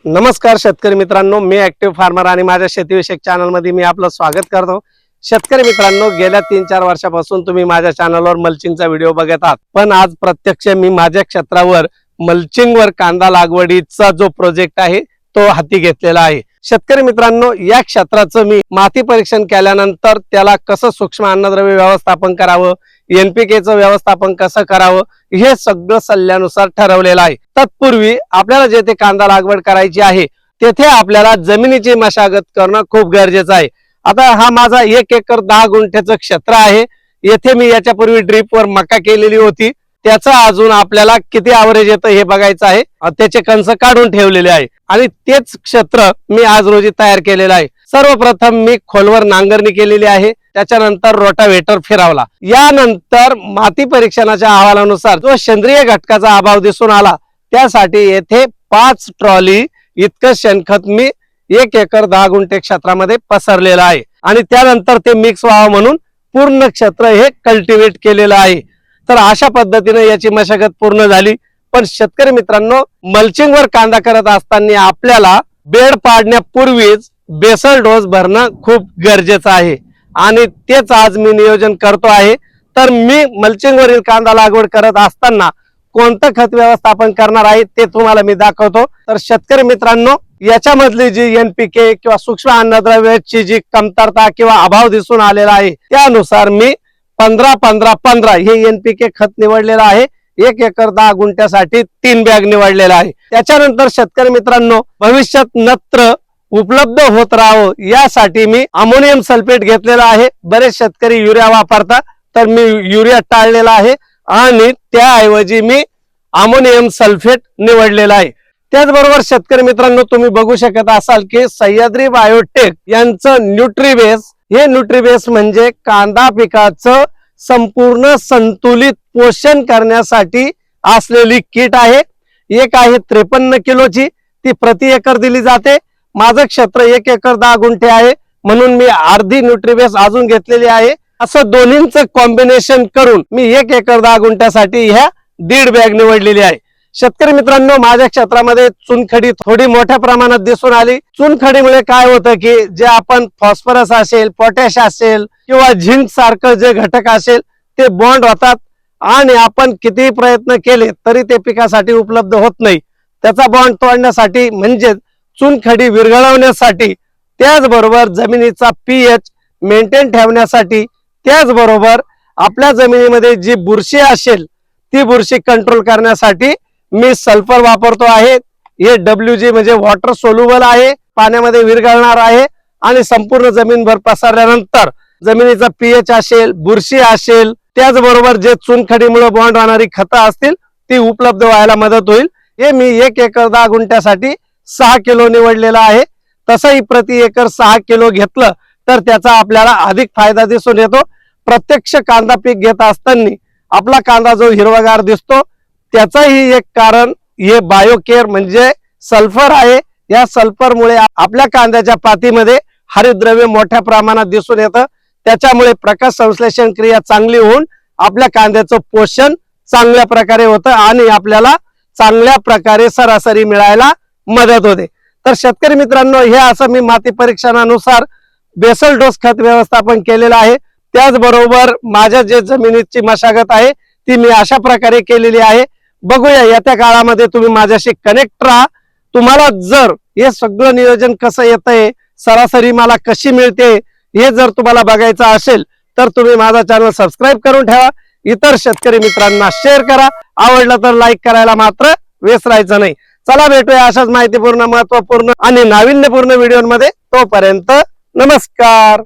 नमस्कार शेतकरी मित्रांनो, मी ऍक्टिव्ह फार्मर आणि माझ्या शेतीविषयक चॅनल मध्ये मी आपलं स्वागत करतो। शेतकरी मित्रांनो, गेल्या 3-4 वर्षापासून तुम्ही माझ्या चॅनलवर मल्चिंगचा व्हिडिओ बघत आहात, पण आज प्रत्यक्ष मी माझ्या क्षेत्रावर मल्चिंगवर कांदा लागवडीचा जो प्रोजेक्ट आहे तो हाती घेतलेला आहे। शेतकरी मित्रांनो, या क्षेत्राचं मी माती परीक्षण केल्यानंतर त्याला कसं सूक्ष्म अन्नद्रव्य व्यवस्थापन करावं, एनपीकेचं व्यवस्थापन कसं करावं हे सगळं सल्ल्यानुसार ठरवलेलं आहे। तत्पूर्वी आपल्याला जेथे कांदा लागवड करायची आहे तेथे आपल्याला जमिनीची मशागत करणं खूप गरजेचं आहे। आता हा माझा 1 एकर 10 गुंठ्याचं क्षेत्र आहे। येथे मी याच्यापूर्वी ड्रीपवर मका केलेली होती, त्याचा अजून आपल्याला किती ॲव्हरेज येतं हे बघायचं आहे। त्याचे कंस काढून ठेवलेले आहे आणि तेच क्षेत्र मी आज रोजी तयार केलेलं आहे। सर्वप्रथम मी खोलवर नांगरणी केलेली आहे, त्याच्यानंतर रोटावेटर फिरवला। यानंतर माती परीक्षणाच्या अहवालानुसार जो सेंद्रिय घटकाचा अभाव दिसून आला त्यासाठी येथे 5 ट्रॉली इतकं शेणखत मी 1 एकर 10 गुंठे क्षेत्रामध्ये पसरलेलं आहे आणि त्यानंतर ते मिक्स व्हावं म्हणून पूर्ण क्षेत्र हे कल्टिवेट केलेलं आहे। तर अशा पद्धतीने याची मशागत पूर्ण झाली। पण शेतकरी मित्रांनो, मल्चिंगवर कांदा करत असताना आपल्याला बेड पाडण्यापूर्वीच बेसल डोस भरणं खूप गरजेचं आहे आणि तेच आज मी नियोजन करतो आहे। तर मी मल्चिंगवरील कांदा लागवड करत असताना कोणतं खत व्यवस्थापन करणार आहे ते तुम्हाला मी दाखवतो। तर शेतकरी मित्रांनो, याच्यामधली जी एनपीके किंवा सूक्ष्म अन्नद्रव्याची जी कमतरता किंवा अभाव दिसून आलेला आहे त्यानुसार मी 15-15-15 हे एनपीके खत निवडलेलं आहे। 1 एकर 10 गुंठ्यासाठी 3 बॅग निवडलेला आहे। त्याच्यानंतर शेतकरी मित्रांनो, भविष्यात नत्र उपलब्ध होत राहावं यासाठी मी अमोनियम सल्फेट घेतलेला आहे। बरेच शेतकरी युरिया वापरतात, तर मी युरिया टाळलेला आहे आणि त्याऐवजी मी अमोनियम सल्फेट निवडलेला आहे। त्याचबरोबर शेतकरी मित्रांनो, तुम्ही बघू शकत असाल की सह्याद्री बायोटेक यांचं न्यूट्रीबेस, हे न्यूट्रीबेस म्हणजे कांदा पिकाचं संपूर्ण संतुलित पोषण करण्यासाठी असलेली किट आहे। एक आहे 53 किलोची, ती प्रति एकर दिली जाते। माझं क्षेत्र 1 एकर 10 गुंठे आहे म्हणून मी अर्धी न्यूट्रीबेस अजून घेतलेली आहे। असं दोन्हींचं कॉम्बिनेशन करून मी 1 एकर 10 गुंठ्यासाठी ह्या 1.5 बॅग निवडलेली आहे। शेतकरी मित्रांनो, माझ्या क्षेत्रामध्ये चुनखडी थोडी मोठ्या प्रमाणात दिसून आली। चुनखडीमुळे काय होतं की जे आपण फॉस्फरस असेल, पोटॅश असेल किंवा झिंक सारखं जे घटक असेल ते बॉन्ड होतात आणि आपण कितीही प्रयत्न केले तरी ते पिकासाठी उपलब्ध होत नाही। त्याचा बॉन्ड तोडण्यासाठी म्हणजे चुनखडी विरघळवण्यासाठी, त्याचबरोबर जमिनीचा पीएच मेंटेन ठेवण्यासाठी, त्याचबरोबर आपल्या जमिनीमध्ये जी बुरशी असेल ती बुरशी कंट्रोल करण्यासाठी मी सल्फर वापरतो आहे। हे WG म्हणजे वॉटर सोल्युबल आहे, पाण्यामध्ये विरघळणार आहे आणि संपूर्ण जमीनभर पसरल्यानंतर जमिनीचा पीएच असेल, बुरशी असेल, त्याचबरोबर जे चुनखडीमुळे बॉन्ड होणारी खतं असतील ती उपलब्ध व्हायला मदत होईल। हे मी 1 एकर 10 गुंठ्यासाठी 6 किलो निवडलेला आहे। तसंही प्रति एकर 6 किलो घेतलं तर त्याचा आपल्याला अधिक फायदा दिसून येतो। प्रत्यक्ष कांदा पीक घेत असताना आपला कांदा जो हिरवागार दिसतो त्याचाही एक कारण हे बायोकेअर म्हणजे सल्फर आहे। या सल्फरमुळे आपल्या कांद्याच्या पातीमध्ये हरितद्रव्य मोठ्या प्रमाणात दिसून येतं, त्याच्यामुळे प्रकाश संश्लेषण क्रिया चांगली होऊन आपल्या कांद्याचं पोषण चांगल्या प्रकारे होतं आणि आपल्याला चांगल्या प्रकारे सरासरी मिळायला मदत होते। तर शेतकरी मित्रांनो, हे असं मी माती परीक्षणानुसार बेसल डोस खत व्यवस्थापन केलेलं आहे। त्याचबरोबर माझ्या जे जमिनीची मशागत आहे ती मी अशा प्रकारे केलेली आहे। बघूया येत्या काळामध्ये तुम्ही माझ्याशी कनेक्ट राहा। तुम्हाला जर हे सगळं नियोजन कसं येतंय, सरासरी मला कशी मिळते हे जर तुम्हाला बघायचं असेल तर तुम्ही माझा चॅनल सबस्क्राईब करून ठेवा, इतर शेतकरी मित्रांना शेअर करा, आवडलं तर लाईक करायला मात्र विसरायचं नाही। चला भेटूया अशाच माहितीपूर्ण, महत्वपूर्ण आणि नाविन्यपूर्ण व्हिडिओमध्ये। तोपर्यंत नमस्कार।